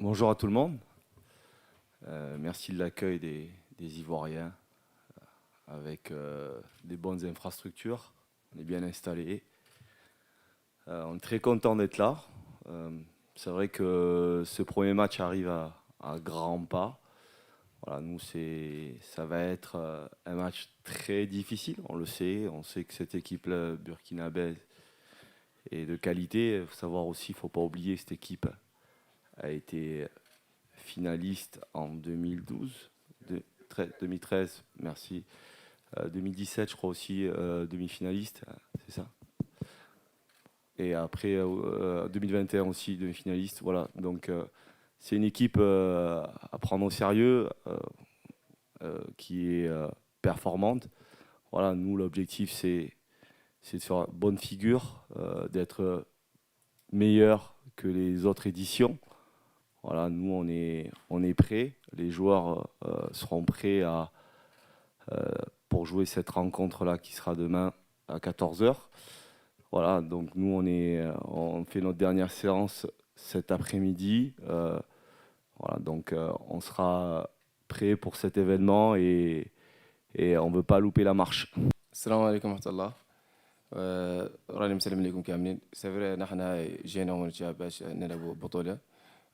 Bonjour à tout le monde. Merci de l'accueil des Ivoiriens avec des bonnes infrastructures. On est bien installé. On est très content d'être là. Euh, c'est vrai que ce premier match arrive à grands pas. Voilà, nous, ça va être un match très difficile, on le sait. On sait que cette équipe-là, burkinabé, est de qualité. Il faut savoir aussi, il ne faut pas oublier que cette équipe a été finaliste en 2012, 2013, merci. 2017, je crois aussi, demi-finaliste, c'est ça. Et après, 2021 aussi, demi-finaliste. Voilà, donc c'est une équipe à prendre au sérieux, qui est performante. Voilà, nous, l'objectif, c'est de faire bonne figure, d'être meilleur que les autres éditions. Voilà, nous, on est prêts. Les joueurs seront prêts pour jouer cette rencontre-là qui sera demain à 14 heures. Voilà, donc nous, on fait notre dernière séance cet après-midi. Voilà, donc on sera prêt pour cet événement et on ne veut pas louper la marche. السلام عليكم ورحمة الله. راني مسلم عليكم كاملين. سافر نحن جينا هون باش نلعبوا بطولة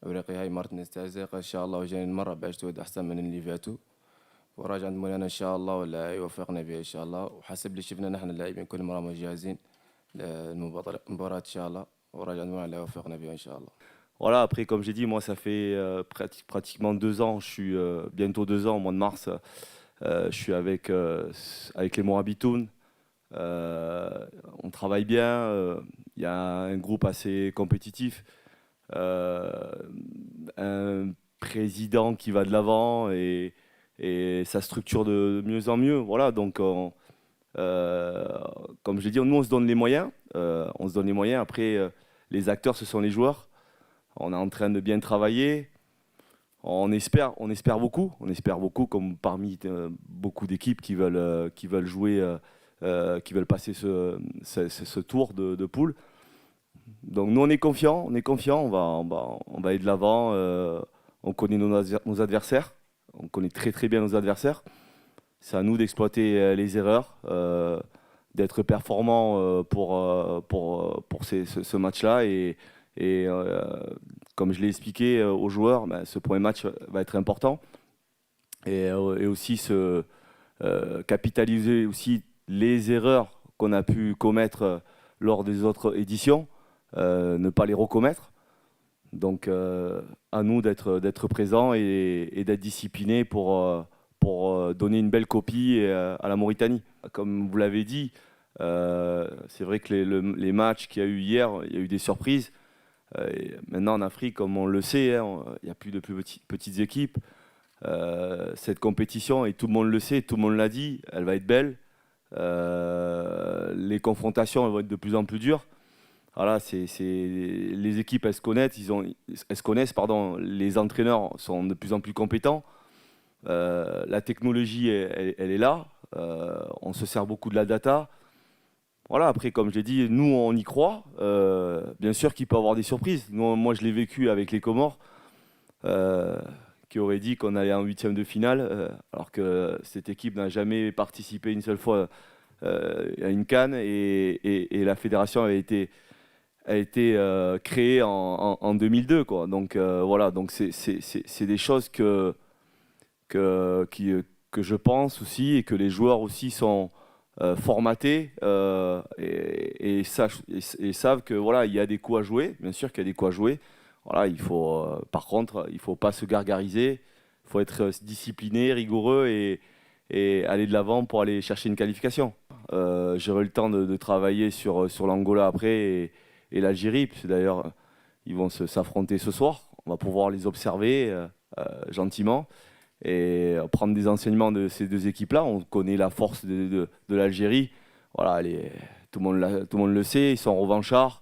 أفريقيا. هاي مرتنا التاسعة إن شاء الله، وجايين المرة باش تود أحسن من اللي فاتوا، وراجع عند مولانا إن شاء الله ولا يوفقنا بها إن شاء الله. وحسب اللي شفنا نحن اللاعبين كل مرة مجهزين للمباراة إن شاء الله، وراجع عند مولانا لا يوفقنا بها إن شاء الله. Voilà, après, comme j'ai dit, moi, ça fait pratiquement 2 ans, je suis bientôt 2 ans, au mois de mars, je suis avec les Morabitoun. On travaille bien, il y a un groupe assez compétitif, un président qui va de l'avant et ça structure de mieux en mieux. Voilà, donc euh, comme je l'ai dit, nous on se donne les moyens, Après, les acteurs, ce sont les joueurs. On est en train de bien travailler. On espère beaucoup, comme parmi beaucoup d'équipes qui veulent jouer, qui veulent passer ce tour de poule. Donc nous, on va aller de l'avant. On connaît nos adversaires, on connaît très très bien nos adversaires. C'est à nous d'exploiter les erreurs, d'être performants pour ce match-là et comme je l'ai expliqué aux joueurs, ben, ce premier match va être important et aussi capitaliser aussi les erreurs qu'on a pu commettre lors des autres éditions, ne pas les recommettre. Donc à nous d'être présents et d'être disciplinés pour donner une belle copie à la Mauritanie. Comme vous l'avez dit, c'est vrai que les matchs qu'il y a eu hier, il y a eu des surprises. Et maintenant en Afrique, comme on le sait, hein, il n'y a plus de plus petites équipes. Cette compétition, et tout le monde le sait, tout le monde l'a dit, elle va être belle. Les confrontations elles vont être de plus en plus dures. Voilà, les équipes, elles se connaissent, pardon, les entraîneurs sont de plus en plus compétents. La technologie, elle est là. On se sert beaucoup de la data. Voilà, après, comme je l'ai dit, nous, on y croit. Bien sûr qu'il peut y avoir des surprises. Moi, je l'ai vécu avec les Comores, qui auraient dit qu'on allait en huitième de finale, alors que cette équipe n'a jamais participé une seule fois à une CAN et la fédération a été créée en 2002, quoi. Donc voilà, donc c'est des choses que je pense aussi et que les joueurs aussi sont formatés et savent que voilà, il y a des coups à jouer. Bien sûr qu'il y a des coups à jouer. Voilà, par contre, il faut pas se gargariser. Il faut être discipliné, rigoureux et aller de l'avant pour aller chercher une qualification. J'aurai le temps de travailler sur l'Angola après et l'Algérie. D'ailleurs, ils vont s'affronter ce soir. On va pouvoir les observer gentiment et prendre des enseignements de ces deux équipes-là. On connaît la force de l'Algérie. Voilà, tout le monde le sait, ils sont revanchards.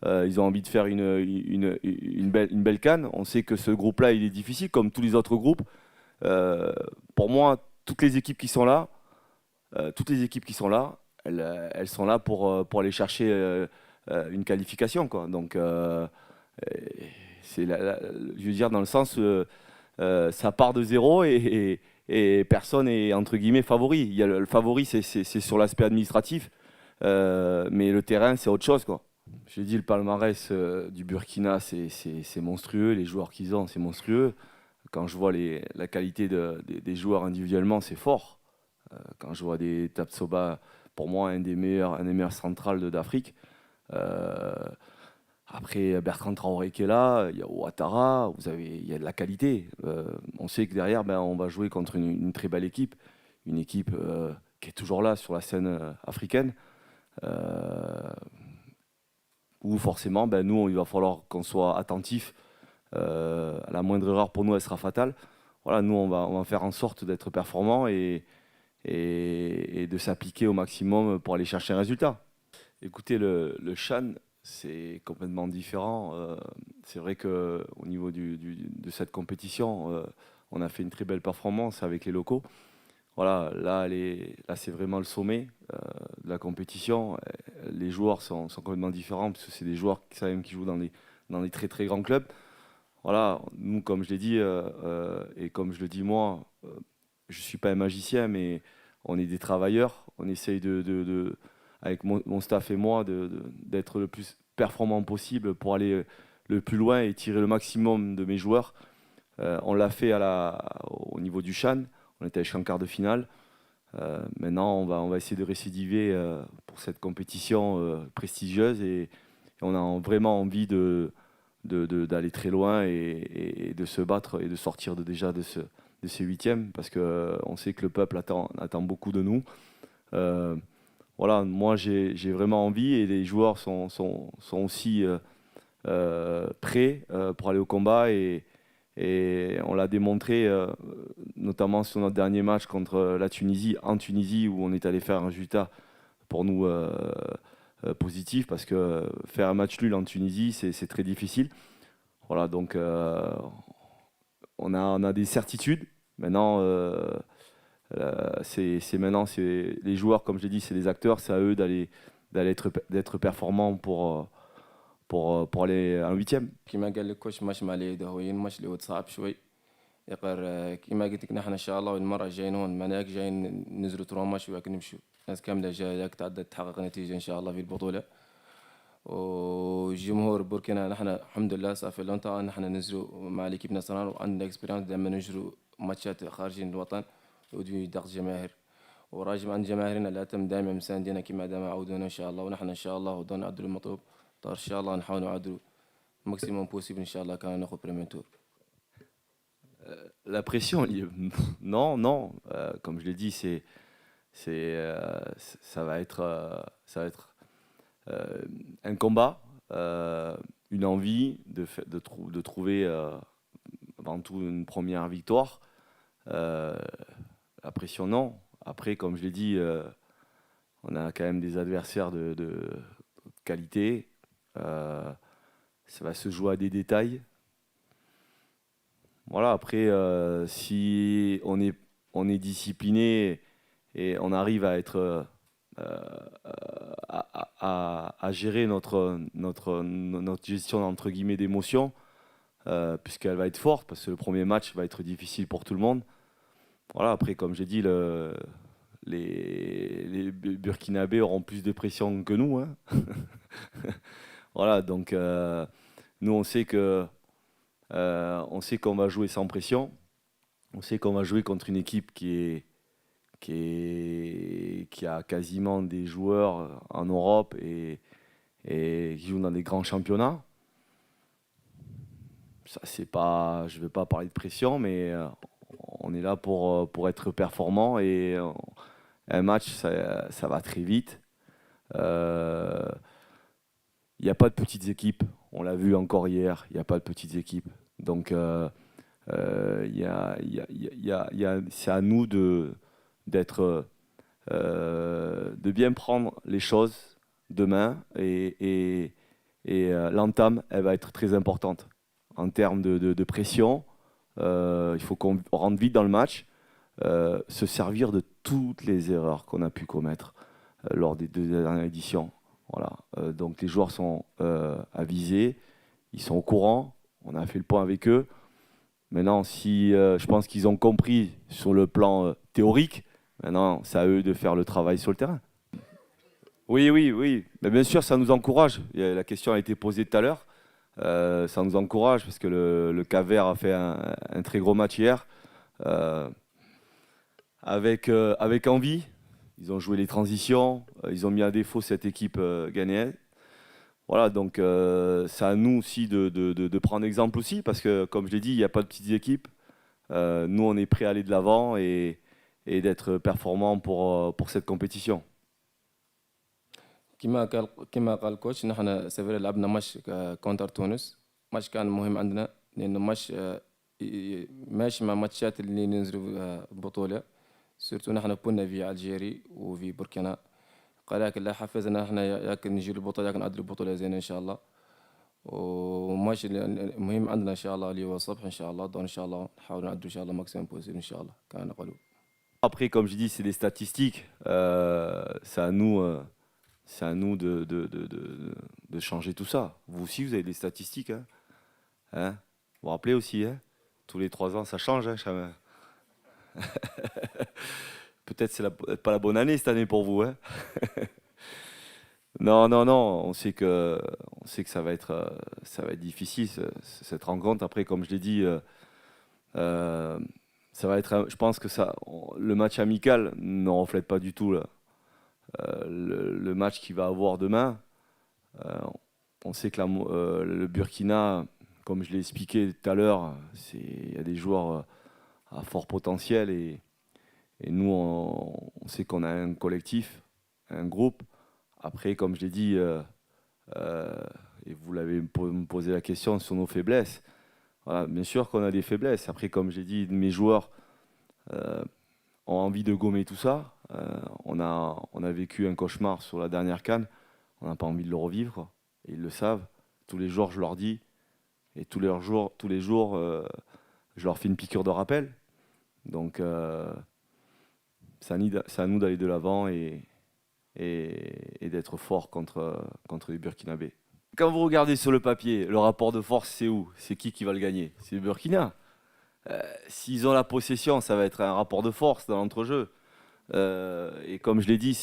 Ils ont envie de faire une belle CAN. On sait que ce groupe-là, il est difficile, comme tous les autres groupes. Pour moi, toutes les équipes qui sont là, elles sont là pour aller chercher une qualification, quoi. Donc, je veux dire, dans le sens, ça part de zéro et personne est, entre guillemets, favori. Il y a le favori, c'est sur l'aspect administratif, mais le terrain, c'est autre chose, quoi. J'ai dit, le palmarès du Burkina, c'est monstrueux. Les joueurs qu'ils ont, c'est monstrueux. Quand je vois la qualité des joueurs individuellement, c'est fort. Quand je vois des Tapsoba, pour moi, un des meilleurs centrales d'Afrique. Euh, Après Bertrand Traoré qui est là, il y a Ouattara, il y a de la qualité. On sait que derrière, ben, on va jouer contre une très belle équipe. Une équipe qui est toujours là sur la scène africaine. Euh, Où forcément, ben, nous, il va falloir qu'on soit attentif. La moindre erreur pour nous, elle sera fatale. Voilà, nous, on va faire en sorte d'être performants et de s'appliquer au maximum pour aller chercher un résultat. Écoutez, le Chan, c'est complètement différent. C'est vrai qu'au niveau de cette compétition, on a fait une très belle performance avec les locaux. Voilà, là c'est vraiment le sommet de la compétition. Les joueurs sont complètement différents parce que c'est des joueurs qui jouent dans des très très grands clubs. Voilà, nous, comme je l'ai dit, et comme je le dis moi, je ne suis pas un magicien, mais on est des travailleurs. On essaye avec mon staff et moi, d'être le plus performant possible pour aller le plus loin et tirer le maximum de mes joueurs. On l'a fait au niveau du Chan. On était jusqu'en quart de finale. Maintenant, on va essayer de récidiver pour cette compétition prestigieuse et on a vraiment envie d'aller très loin et de se battre et de sortir déjà de ces huitièmes parce qu'on sait que le peuple attend beaucoup de nous. Voilà, moi j'ai vraiment envie et les joueurs sont aussi prêts pour aller au combat et on l'a démontré notamment sur notre dernier match contre la Tunisie, en Tunisie où on est allé faire un résultat pour nous positif parce que faire un match nul en Tunisie c'est très difficile. Voilà, donc on a des certitudes. Maintenant, c'est les joueurs, comme je l'ai dit, c'est les acteurs, c'est à eux d'être performants pour aller en huitième. كما قال لك كوش ماتش مع اليد هو الماتش اللي هو صعب شوي يقر كما قلت لك نحن ان شاء الله المره جايين هون معناك جايين ننزلوا تروا ماتش وياك نمشوا الناس كامله جايه تعدى تحقق نتيجه ان شاء الله في البطوله وجمهور بوركينا نحن الحمد لله صافي لونتا نحن ننزلوا مع ليكيب ناسيونال وعندنا اكسبيرينس دائما نجروا ماتشات خارجين الوطن ودي ضغط جماهير وراجم عند جماهيرنا لا تم دائما مساندنا كما دام عودونا ان شاء الله ونحن ان شاء الله ودون نعدلوا المطلوب طار ان شاء الله نحاول نعدلوا maximum possible inchallah quand on a au premier tour. La pression, non, non. Comme je l'ai dit, ça va être un combat, une envie de trouver avant tout une première victoire. La pression, non. Après, comme je l'ai dit, on a quand même des adversaires de qualité. Ça va se jouer à des détails. Voilà, après, si on est discipliné et on arrive à être à gérer notre gestion entre guillemets d'émotions, puisqu'elle va être forte, parce que le premier match va être difficile pour tout le monde. Voilà, après, comme j'ai dit, les Burkinabés auront plus de pression que nous, hein. Voilà, donc nous on sait qu'on va jouer sans pression. On sait qu'on va jouer contre une équipe qui a quasiment des joueurs en Europe et qui jouent dans des grands championnats. Ça, c'est pas, je ne veux pas parler de pression, mais on est là pour être performant et un match, ça va très vite. Il n'y a pas de petites équipes. On l'a vu encore hier, il n'y a pas de petites équipes. Donc, c'est à nous de bien prendre les choses demain. Et l'entame, elle va être très importante. En termes de pression, il faut qu'on rentre vite dans le match, se servir de toutes les erreurs qu'on a pu commettre lors des deux dernières éditions. Voilà. Donc les joueurs sont avisés, ils sont au courant. On a fait le point avec eux. Maintenant, si je pense qu'ils ont compris sur le plan théorique, maintenant, c'est à eux de faire le travail sur le terrain. Oui, oui, oui. Mais bien sûr, ça nous encourage. La question a été posée tout à l'heure. Ça nous encourage parce que le Cap-Vert a fait un très gros match hier. Euh, avec envie. Ils ont joué les transitions. Ils ont mis à défaut cette équipe ghanéenne. Voilà, donc c'est à nous aussi de prendre exemple aussi, parce que comme je l'ai dit, il n'y a pas de petites équipes. Nous, on est prêts à aller de l'avant et d'être performants pour cette compétition. كما قال الكوتش نحن سافرنا لعبنا ماتش كونتر تونس. ماتش كان مهم عندنا لأنه ماتش ماشي مع ماتشات اللي ننزلوا بطولة. سورتو نحن كنا في الجيري وفي بوركينا، لكن لا حفزنا احنا ياكن نجي البطولة ياكن نعدي البطولة زين ان شاء الله. وماتش مهم عندنا ان شاء الله اللي هو الصبح ان شاء الله، دون ان شاء الله نحاول نعدوا ان شاء الله ماكسيموم بوسيبل ان شاء الله كان نقولوا. Après, comme je dis, c'est des statistiques. C'est à nous de changer tout ça. Vous aussi, vous avez des statistiques. Hein. Hein, vous vous rappelez aussi, hein, tous les 3 ans, ça change. Hein, peut-être c'est pas la bonne année cette année pour vous. Hein. Non, non, non. On sait que ça va être difficile cette rencontre. Après, comme je l'ai dit, ça va être. Je pense que le match amical ne reflète pas du tout là, le match qu'il va avoir demain. On sait que le Burkina, comme je l'ai expliqué tout à l'heure, il y a des joueurs à fort potentiel et nous, on sait qu'on a un collectif, un groupe. Après, comme je l'ai dit, et vous l'avez me posé la question sur nos faiblesses, voilà, bien sûr qu'on a des faiblesses. Après, comme j'ai dit, mes joueurs ont envie de gommer tout ça. On a vécu un cauchemar sur la dernière CAN. On n'a pas envie de le revivre, quoi. Et ils le savent. Tous les jours, je leur dis. Et tous les jours, je leur fais une piqûre de rappel. Donc, c'est à nous d'aller de l'avant et d'être fort contre les Burkinabés. Quand vous regardez sur le papier, le rapport de force, c'est où? C'est qui va le gagner? C'est le Burkina. S'ils ont la possession, ça va être un rapport de force dans l'entrejeu. Et comme je l'ai dit,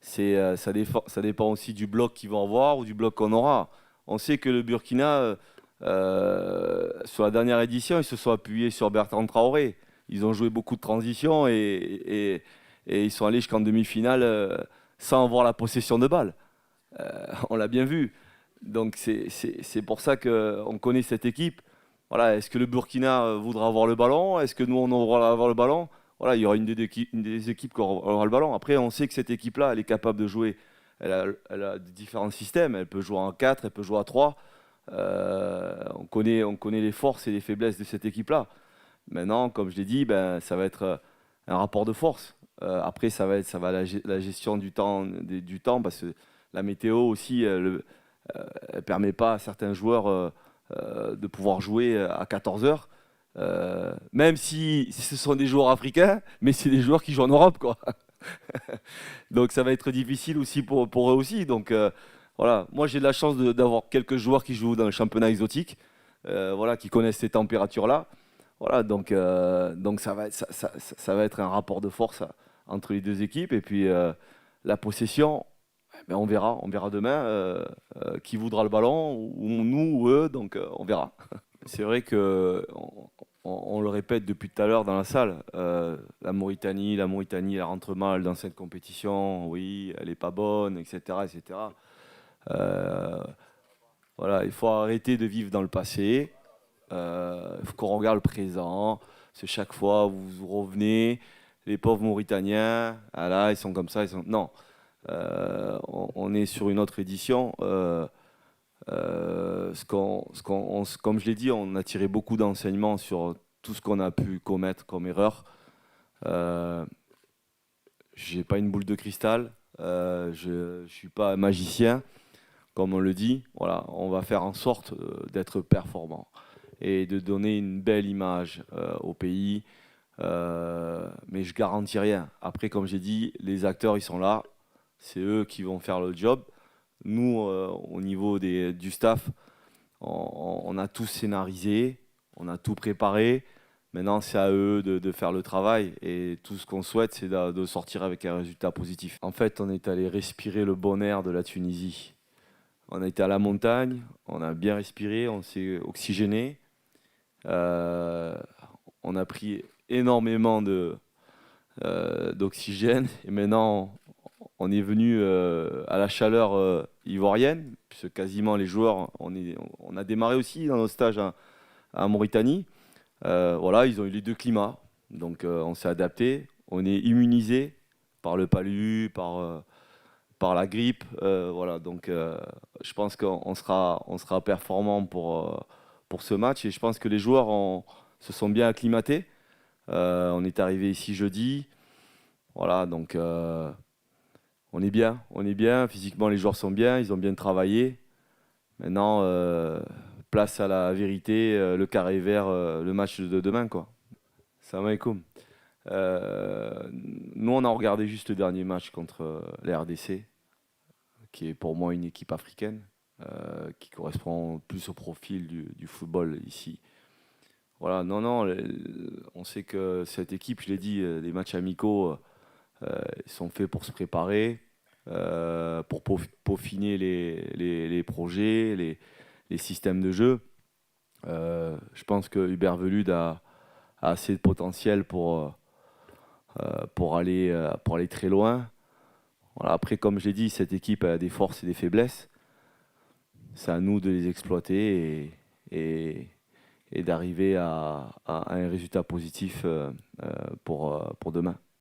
ça dépend aussi du bloc qu'ils vont avoir ou du bloc qu'on aura. On sait que le Burkina, sur la dernière édition, ils se sont appuyés sur Bertrand Traoré. Ils ont joué beaucoup de transitions et ils sont allés jusqu'en demi-finale sans avoir la possession de balle. On l'a bien vu. Donc c'est pour ça qu'on connaît cette équipe. Voilà, est-ce que le Burkina voudra avoir le ballon? Est-ce que nous, on aura avoir le ballon? Voilà, il y aura une des équipes qui aura le ballon. Après, on sait que cette équipe-là, elle est capable de jouer. Elle a différents systèmes. Elle peut jouer en 4, elle peut jouer à 3. On connaît les forces et les faiblesses de cette équipe-là. Maintenant, comme je l'ai dit, ben, ça va être un rapport de force. Après, ça va la gestion du temps, parce que la météo aussi, elle ne permet pas à certains joueurs de pouvoir jouer à 14 heures. Même si ce sont des joueurs africains, mais c'est des joueurs qui jouent en Europe, quoi. Donc ça va être difficile aussi pour eux aussi. Donc voilà, moi j'ai de la chance d'avoir quelques joueurs qui jouent dans le championnat exotique, voilà, qui connaissent ces températures-là. Voilà, donc ça va être un rapport de force entre les deux équipes. Et puis la possession, ben, on verra demain qui voudra le ballon, ou nous ou eux, donc on verra. C'est vrai que on le répète depuis tout à l'heure dans la salle, la Mauritanie, elle rentre mal dans cette compétition, oui, elle n'est pas bonne, etc. etc. Voilà, il faut arrêter de vivre dans le passé, il faut qu'on regarde le présent, parce que chaque fois vous revenez, les pauvres Mauritaniens, ah là, ils sont comme ça, non, on est sur une autre édition. Comme je l'ai dit, on a tiré beaucoup d'enseignements sur tout ce qu'on a pu commettre comme erreur. J'ai pas une boule de cristal, je suis pas un magicien, comme on le dit. Voilà, on va faire en sorte d'être performant et de donner une belle image au pays. Mais je garantis rien. Après, comme j'ai dit, les acteurs ils sont là, c'est eux qui vont faire le job. Nous, au niveau du staff, On a tout scénarisé, on a tout préparé. Maintenant, c'est à eux de faire le travail. Et tout ce qu'on souhaite, c'est de sortir avec un résultat positif. En fait, on est allé respirer le bon air de la Tunisie. On a été à la montagne, on a bien respiré, on s'est oxygéné. Euh, on a pris énormément d'oxygène. Et maintenant, on est venu à la chaleur ivoirienne, puisque quasiment les joueurs, on a démarré aussi dans nos stages à Mauritanie. Voilà, ils ont eu les deux climats, donc on s'est adapté. On est immunisé par le palu, par la grippe, voilà. Donc je pense qu'on sera performant pour ce match et je pense que les joueurs se sont bien acclimatés. On est arrivé ici jeudi, voilà, donc on est bien. Physiquement, les joueurs sont bien, ils ont bien travaillé. Maintenant, place à la vérité, le carré vert, le match de demain, quoi. Salam alaikum. Nous, on a regardé juste le dernier match contre la RDC, qui est pour moi une équipe africaine, qui correspond plus au profil du football ici. Voilà, non, non, on sait que cette équipe, je l'ai dit, les matchs amicaux, ils sont faits pour se préparer, pour peaufiner les projets, les systèmes de jeu. Je pense que Hubert Velud a assez de potentiel pour aller très loin. Voilà, après, comme je l'ai dit, cette équipe a des forces et des faiblesses. C'est à nous de les exploiter et d'arriver à un résultat positif pour demain.